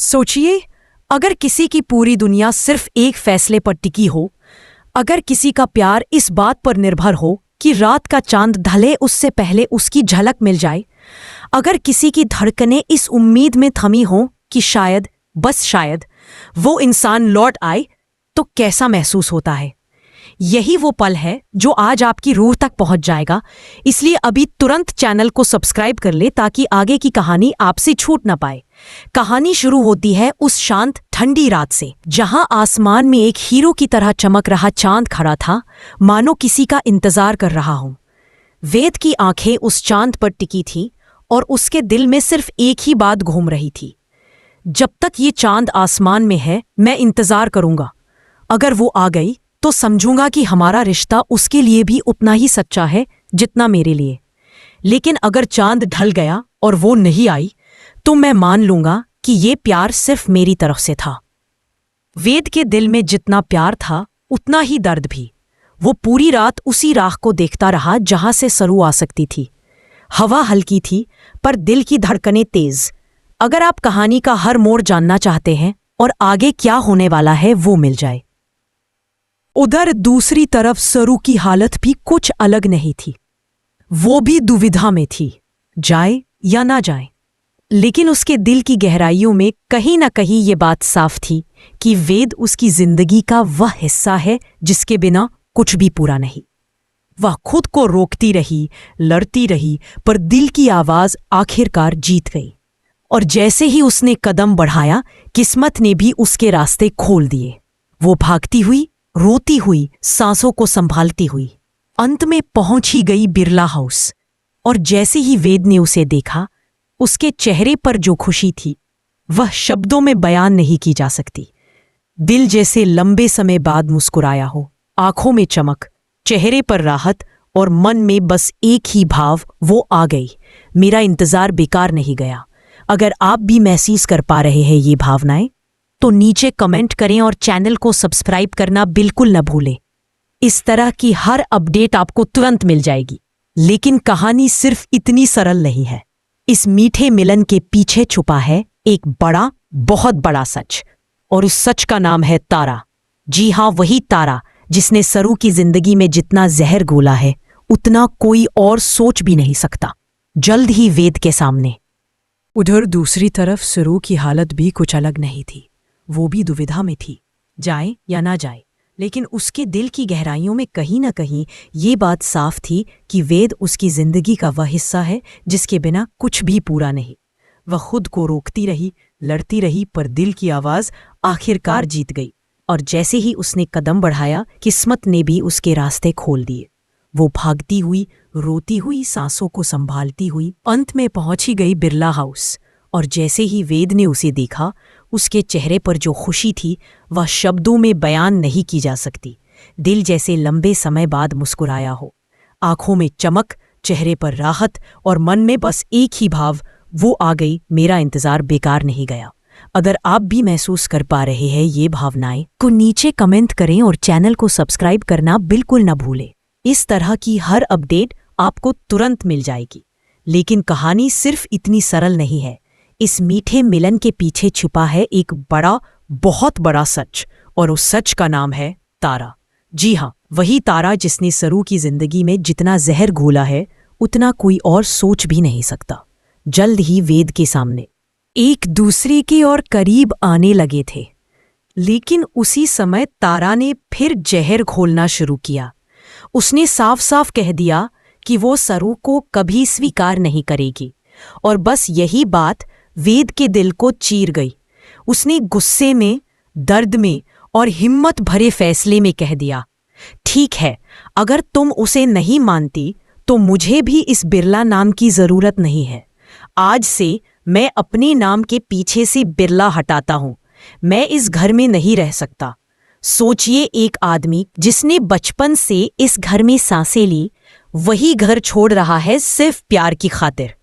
सोचिए, अगर किसी की पूरी दुनिया सिर्फ एक फैसले पर टिकी हो, अगर किसी का प्यार इस बात पर निर्भर हो कि रात का चांद ढले उससे पहले उसकी झलक मिल जाए, अगर किसी की धड़कनें इस उम्मीद में थमी हों कि शायद, बस शायद, वो इंसान लौट आए, तो कैसा महसूस होता है। यही वो पल है जो आज आपकी रूह तक पहुंच जाएगा। इसलिए अभी तुरंत चैनल को सब्सक्राइब कर ले ताकि आगे की कहानी आपसे छूट ना पाए। कहानी शुरू होती है उस शांत ठंडी रात से, जहां आसमान में एक हीरो की तरह चमक रहा चांद खड़ा था, मानो किसी का इंतजार कर रहा हो। वेद की आंखें उस चांद पर टिकी थीं और उसके दिल में सिर्फ एक ही बात घूम रही थी, जब तक ये चांद आसमान में है मैं इंतजार करूंगा। अगर वो आ गई तो समझूंगा कि हमारा रिश्ता उसके लिए भी उतना ही सच्चा है जितना मेरे लिए। लेकिन अगर चांद ढल गया और वो नहीं आई, तो मैं मान लूंगा कि ये प्यार सिर्फ मेरी तरफ से था। वेद के दिल में जितना प्यार था उतना ही दर्द भी। वो पूरी रात उसी राह को देखता रहा जहां से सरू आ सकती थी। हवा हल्की थी पर दिल की धड़कनें तेज। अगर आप कहानी का हर मोड़ जानना चाहते हैं और आगे क्या होने वाला है वो मिल जाए। उधर दूसरी तरफ सरू की हालत भी कुछ अलग नहीं थी। वो भी दुविधा में थी, जाए या ना जाए। लेकिन उसके दिल की गहराइयों में कहीं ना कहीं ये बात साफ थी कि वेद उसकी जिंदगी का वह हिस्सा है जिसके बिना कुछ भी पूरा नहीं। वह खुद को रोकती रही, लड़ती रही, पर दिल की आवाज आखिरकार जीत गई। और जैसे ही उसने कदम बढ़ाया, किस्मत ने भी उसके रास्ते खोल दिए। वो भागती हुई, रोती हुई, सांसों को संभालती हुई अंत में पहुंच ही गई बिरला हाउस। और जैसे ही वेद ने उसे देखा, उसके चेहरे पर जो खुशी थी वह शब्दों में बयान नहीं की जा सकती। दिल जैसे लंबे समय बाद मुस्कुराया हो, आंखों में चमक, चेहरे पर राहत और मन में बस एक ही भाव, वो आ गई, मेरा इंतजार बेकार नहीं गया। अगर आप भी महसूस कर पा रहे हैं ये भावनाएं, तो नीचे कमेंट करें और चैनल को सब्सक्राइब करना बिल्कुल न भूलें। इस तरह की हर अपडेट आपको तुरंत मिल जाएगी। लेकिन कहानी सिर्फ इतनी सरल नहीं है। इस मीठे मिलन के पीछे छुपा है एक बड़ा, बहुत बड़ा सच, और उस सच का नाम है तारा। जी हाँ, वही तारा जिसने सरू की जिंदगी में जितना जहर घोला है उतना कोई और सोच भी नहीं सकता। जल्द ही वेद के सामने। उधर दूसरी तरफ सरू की हालत भी कुछ अलग नहीं थी। वो भी दुविधा में थी, जाए या ना जाए। लेकिन उसके दिल की गहराइयों में कहीं ना कहीं ये बात साफ थी कि वेद उसकी जिंदगी का वह हिस्सा है जिसके बिना कुछ भी पूरा नहीं। वह खुद को रोकती रही, लड़ती रही, पर दिल की आवाज आखिरकार जीत गई। और जैसे ही उसने कदम बढ़ाया, किस्मत ने भी उसके रास्ते खोल दिए। वो भागती हुई, रोती हुई, सांसों को संभालती हुई अंत में पहुंच ही गई बिरला हाउस। और जैसे ही वेद ने उसे देखा, उसके चेहरे पर जो खुशी थी वह शब्दों में बयान नहीं की जा सकती। दिल जैसे लंबे समय बाद मुस्कुराया हो, आंखों में चमक, चेहरे पर राहत और मन में बस एक ही भाव, वो आ गई, मेरा इंतजार बेकार नहीं गया। अगर आप भी महसूस कर पा रहे हैं ये भावनाएं, तो नीचे कमेंट करें और चैनल को सब्सक्राइब करना बिल्कुल न भूलें। इस तरह की हर अपडेट आपको तुरंत मिल जाएगी। लेकिन कहानी सिर्फ इतनी सरल नहीं है। इस मीठे मिलन के पीछे छुपा है एक बड़ा, बहुत बड़ा सच, और उस सच का नाम है तारा। जी हाँ, वही तारा जिसने सरू की जिंदगी में जितना जहर घोला है उतना कोई और सोच भी नहीं सकता। जल्द ही वेद के सामने एक दूसरे के और करीब आने लगे थे। लेकिन उसी समय तारा ने फिर जहर घोलना शुरू किया। उसने साफ साफ कह दिया कि वो सरू को कभी स्वीकार नहीं करेगी। और बस यही बात वेद के दिल को चीर गई। उसने गुस्से में, दर्द में और हिम्मत भरे फैसले में कह दिया, ठीक है, अगर तुम उसे नहीं मानती तो मुझे भी इस बिरला नाम की जरूरत नहीं है। आज से मैं अपने नाम के पीछे से बिरला हटाता हूं। मैं इस घर में नहीं रह सकता। सोचिए, एक आदमी जिसने बचपन से इस घर में सांसें ली, वही घर छोड़ रहा है सिर्फ प्यार की खातिर।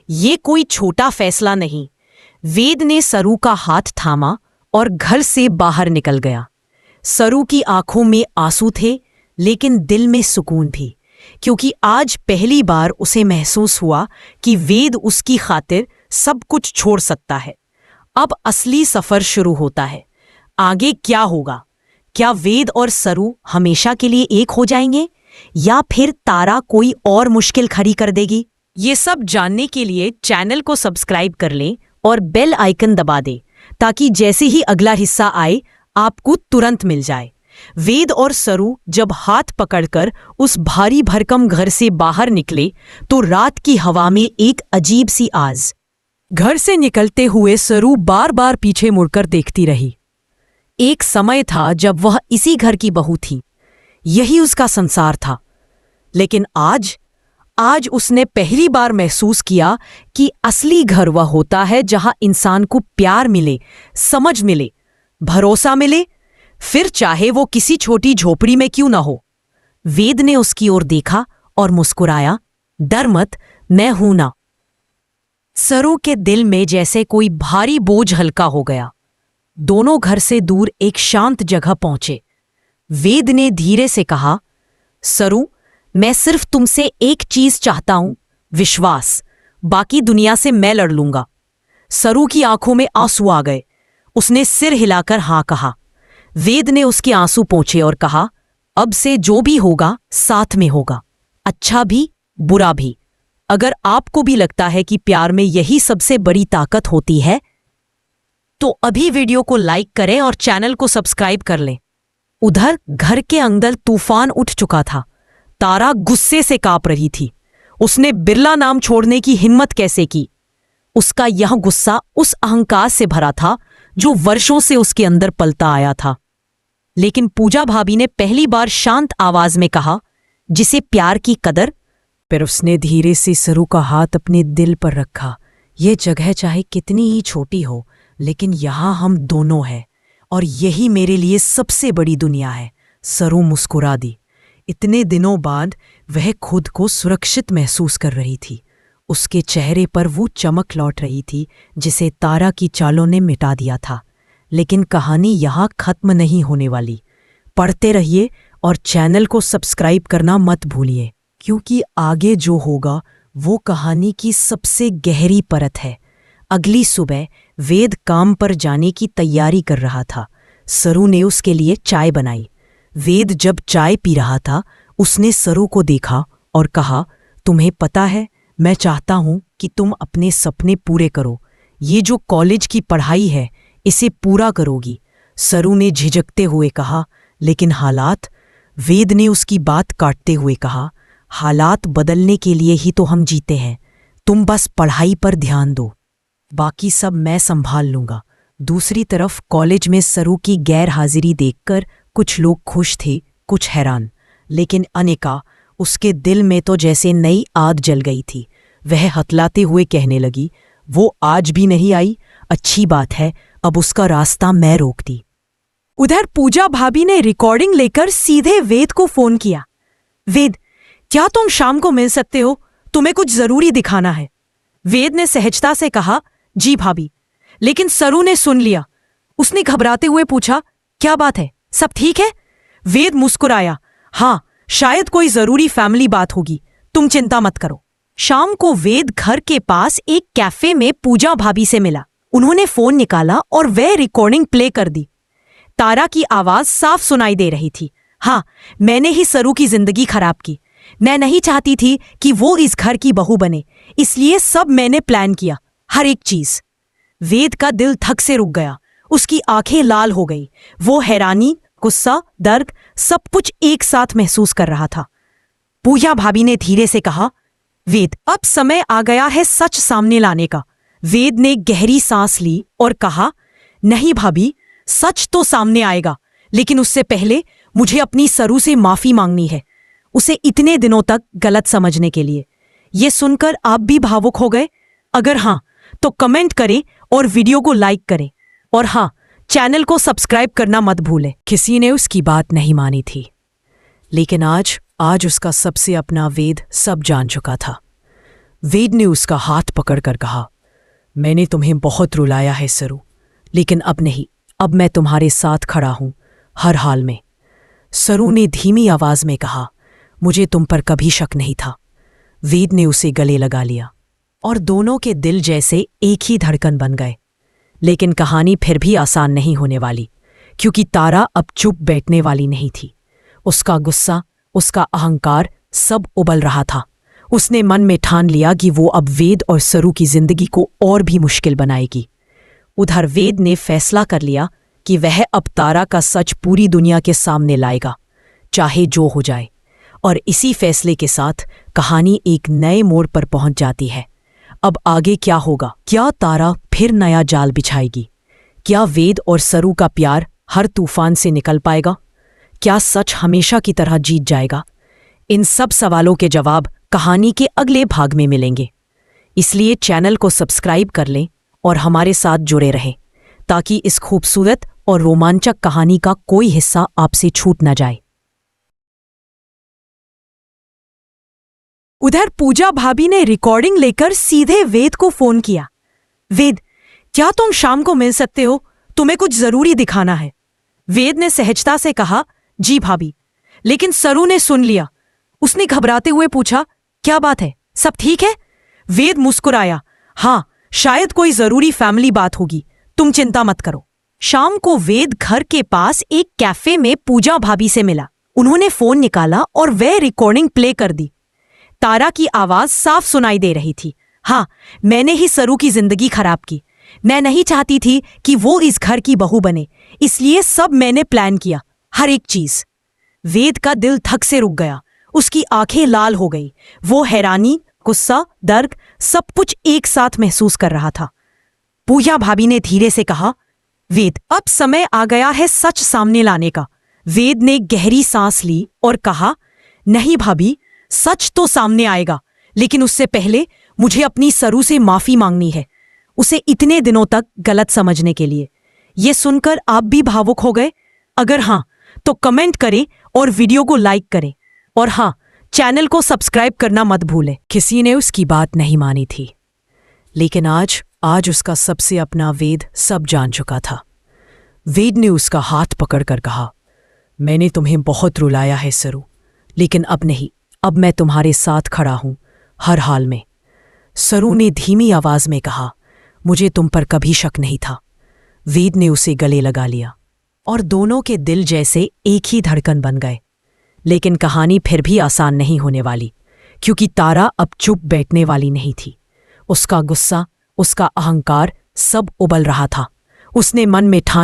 ये कोई छोटा फैसला नहीं। वेद ने सरू का हाथ थामा और घर से बाहर निकल गया। सरू की आंखों में आंसू थे, लेकिन दिल में सुकून भी, क्योंकि आज पहली बार उसे महसूस हुआ कि वेद उसकी खातिर सब कुछ छोड़ सकता है। अब असली सफर शुरू होता है। आगे क्या होगा? क्या वेद और सरू हमेशा के लिए एक हो जाएंगे या फिर तारा कोई और मुश्किल खड़ी कर देगी? ये सब जानने के लिए चैनल को सब्सक्राइब कर लें और बेल आइकन दबा दें ताकि जैसे ही अगला हिस्सा आए आपको तुरंत मिल जाए। वेद और सरू जब हाथ पकड़कर उस भारी भरकम घर से बाहर निकले तो रात की हवा में एक अजीब सी आवाज। घर से निकलते हुए सरू बार बार पीछे मुड़कर देखती रही। एक समय था जब वह इसी घर की बहू थी, यही उसका संसार था। लेकिन आज उसने पहली बार महसूस किया कि असली घर वह होता है जहां इंसान को प्यार मिले, समझ मिले, भरोसा मिले, फिर चाहे वो किसी छोटी झोपड़ी में क्यों ना हो। वेद ने उसकी ओर देखा और मुस्कुराया, डर मत, मैं हूं ना। सरू के दिल में जैसे कोई भारी बोझ हल्का हो गया। दोनों घर से दूर एक शांत जगह पहुंचे। वेद ने धीरे से कहा, सरू, मैं सिर्फ तुमसे एक चीज चाहता हूं, विश्वास। बाकी दुनिया से मैं लड़ लूंगा। सरू की आंखों में आंसू आ गए। उसने सिर हिलाकर हां कहा। वेद ने उसके आंसू पोंछे और कहा, अब से जो भी होगा साथ में होगा, अच्छा भी बुरा भी। अगर आपको भी लगता है कि प्यार में यही सबसे बड़ी ताकत होती है तो अभी वीडियो को लाइक करें और चैनल को सब्सक्राइब कर लें। उधर घर के अंदर तूफान उठ चुका था। तारा गुस्से से कांप रही थी। उसने बिरला नाम छोड़ने की हिम्मत कैसे की? उसका यह गुस्सा उस अहंकार से भरा था जो वर्षों से उसके अंदर पलता आया था। लेकिन पूजा भाभी ने पहली बार शांत आवाज में कहा, जिसे प्यार की कदर। फिर उसने धीरे से सरू का हाथ अपने दिल पर रखा। यह जगह चाहे कितनी ही छोटी हो, लेकिन यहां हम दोनों हैं और यही मेरे लिए सबसे बड़ी दुनिया है। सरू मुस्कुरा दी। इतने दिनों बाद वह खुद को सुरक्षित महसूस कर रही थी। उसके चेहरे पर वो चमक लौट रही थी जिसे तारा की चालों ने मिटा दिया था। लेकिन कहानी यहाँ खत्म नहीं होने वाली। पढ़ते रहिए और चैनल को सब्सक्राइब करना मत भूलिए, क्योंकि आगे जो होगा वो कहानी की सबसे गहरी परत है। अगली सुबह वेद काम पर जाने की तैयारी कर रहा था। सरू ने उसके लिए चाय बनाई। वेद जब चाय पी रहा था उसने सरू को देखा और कहा, तुम्हें पता है, मैं चाहता हूं कि तुम अपने सपने पूरे करो। ये जो कॉलेज की पढ़ाई है इसे पूरा करोगी। सरू ने झिझकते हुए कहा, लेकिन हालात? वेद ने उसकी बात काटते हुए कहा, हालात बदलने के लिए ही तो हम जीते हैं। तुम बस पढ़ाई पर ध्यान दो, बाकी सब मैं संभाल लूंगा। दूसरी तरफ कॉलेज में सरू की गैर हाजिरी देखकर कुछ लोग खुश थे, कुछ हैरान। लेकिन अनिका, उसके दिल में तो जैसे नई आग जल गई थी। वह हतलाते हुए कहने लगी, वो आज भी नहीं आई? अच्छी बात है, अब उसका रास्ता मैं रोक दी। उधर पूजा भाभी ने रिकॉर्डिंग लेकर सीधे वेद को फोन किया। वेद, क्या तुम शाम को मिल सकते हो? तुम्हें कुछ जरूरी दिखाना है। वेद ने सहजता से कहा, जी भाभी। लेकिन सरू ने सुन लिया। उसने घबराते हुए पूछा, क्या बात है, सब ठीक है? वेद मुस्कुराया, हाँ, शायद कोई जरूरी फैमिली बात होगी, तुम चिंता मत करो। शाम को वेद घर के पास एक कैफे में पूजा भाभी से मिला। उन्होंने फोन निकाला और वह रिकॉर्डिंग प्ले कर दी। तारा की आवाज साफ सुनाई दे रही थी। हाँ, मैंने ही सरू की जिंदगी खराब की। मैं नहीं चाहती थी कि वो इस घर की बहू बने, इसलिए सब मैंने प्लान किया, हर एक चीज। वेद का दिल धक से रुक गया। उसकी आंखें लाल हो गई। वो हैरानी, गुस्सा, दर्द सब कुछ एक साथ महसूस कर रहा था। पूजा भाभी ने धीरे से कहा, वेद, अब समय आ गया है सच सामने लाने का। वेद ने गहरी सांस ली और कहा, नहीं भाभी, सच तो सामने आएगा, लेकिन उससे पहले मुझे अपनी सरू से माफी मांगनी है, उसे इतने दिनों तक गलत समझने के लिए। यह सुनकर आप भी भावुक हो गए? अगर हाँ तो कमेंट करें और वीडियो को लाइक करें, और हाँ, चैनल को सब्सक्राइब करना मत भूलें। किसी ने उसकी बात नहीं मानी थी, लेकिन आज उसका सबसे अपना वेद सब जान चुका था। वेद ने उसका हाथ पकड़कर कहा, मैंने तुम्हें बहुत रुलाया है सरू, लेकिन अब नहीं, अब मैं तुम्हारे साथ खड़ा हूं हर हाल में। सरू ने धीमी आवाज में कहा, मुझे तुम पर कभी शक नहीं था। वेद ने उसे गले लगा लिया और दोनों के दिल जैसे एक ही धड़कन बन गए। लेकिन कहानी फिर भी आसान नहीं होने वाली, क्योंकि तारा अब चुप बैठने वाली नहीं थी। उसका गुस्सा, उसका अहंकार सब उबल रहा था। उसने मन में ठान लिया कि वो अब वेद और सरू की जिंदगी को और भी मुश्किल बनाएगी। उधर वेद ने फैसला कर लिया कि वह अब तारा का सच पूरी दुनिया के सामने लाएगा, चाहे जो हो जाए। और इसी फैसले के साथ कहानी एक नए मोड़ पर पहुंच जाती है। अब आगे क्या होगा? क्या तारा फिर नया जाल बिछाएगी? क्या वेद और सरू का प्यार हर तूफान से निकल पाएगा? क्या सच हमेशा की तरह जीत जाएगा? इन सब सवालों के जवाब कहानी के अगले भाग में मिलेंगे। इसलिए चैनल को सब्सक्राइब कर लें और हमारे साथ जुड़े रहें, ताकि इस खूबसूरत और रोमांचक कहानी का कोई हिस्सा आपसे छूट न जाए। उधर पूजा भाभी ने रिकॉर्डिंग लेकर सीधे वेद को फोन किया। वेद, क्या तुम शाम को मिल सकते हो? तुम्हें कुछ जरूरी दिखाना है। वेद ने सहजता से कहा, जी भाभी। लेकिन सरू ने सुन लिया। उसने घबराते हुए पूछा, क्या बात है? सब ठीक है? वेद मुस्कुराया, हाँ, शायद कोई जरूरी फैमिली बात होगी, तुम चिंता मत करो। शाम को वेद घर के पास एक कैफे में पूजा भाभी से मिला। उन्होंने फोन निकाला और वह रिकॉर्डिंग प्ले कर दी। तारा की आवाज साफ सुनाई दे रही थी। हाँ, मैंने ही सरू की जिंदगी खराब की। मैं नहीं चाहती थी कि वो इस घर की बहू बने, इसलिए सब मैंने प्लान किया, हर एक चीज। वेद का दिल धक से रुक गया। उसकी आंखें लाल हो गई। वो हैरानी, गुस्सा, दर्द सब कुछ एक साथ महसूस कर रहा था। पूजा भाभी ने धीरे से कहा, वेद, अब समय आ गया है सच सामने लाने का। वेद ने गहरी सांस ली और कहा, नहीं भाभी, सच तो सामने आएगा, लेकिन उससे पहले मुझे अपनी सरू से माफी मांगनी है, उसे इतने दिनों तक गलत समझने के लिए। यह सुनकर आप भी भावुक हो गए? अगर हाँ, तो कमेंट करें और वीडियो को लाइक करें। और हाँ, चैनल को सब्सक्राइब करना मत भूलें। किसी ने उसकी बात नहीं मानी थी, लेकिन आज उसका सबसे अपना वेद सब जान चुका था। वेद ने उसका हाथ पकड़कर कहा, मैंने तुम्हें बहुत रुलाया है सरू, लेकिन अब नहीं, अब मैं तुम्हारे साथ खड़ा हूं हर हाल में। सरू ने धीमी आवाज में कहा, मुझे तुम पर कभी शक नहीं था। वेद ने उसे गले लगा लिया और दोनों के दिल जैसे एक ही धड़कन बन गए। लेकिन कहानी फिर भी आसान नहीं होने वाली, क्योंकि तारा अब चुप बैठने वाली नहीं थी। उसका गुस्सा, उसका अहंकार सब उबल रहा था। उसने मन में ठान